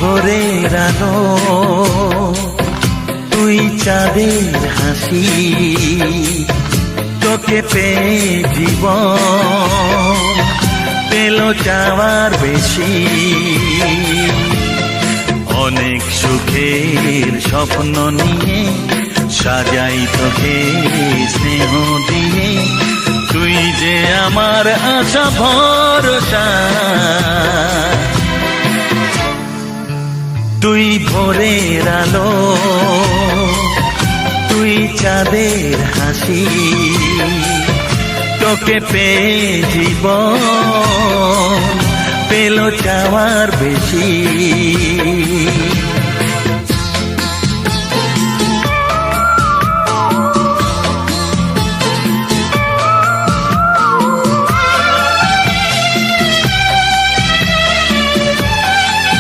ভোরের আলো, তুই চাঁদের হাসি, তোকে পেয়ে জীবন পেল চাওয়ার বেশি। অনেক সুখের স্বপ্ন নিয়ে সাজাই তোকে স্নেহ দিয়ে, তুই যে আমার আশা ভরসা। তুই ভোরের আলো, তুই চাঁদের হাসি, তোকে পেয়ে জীবন পেল চাওয়ার বেশি।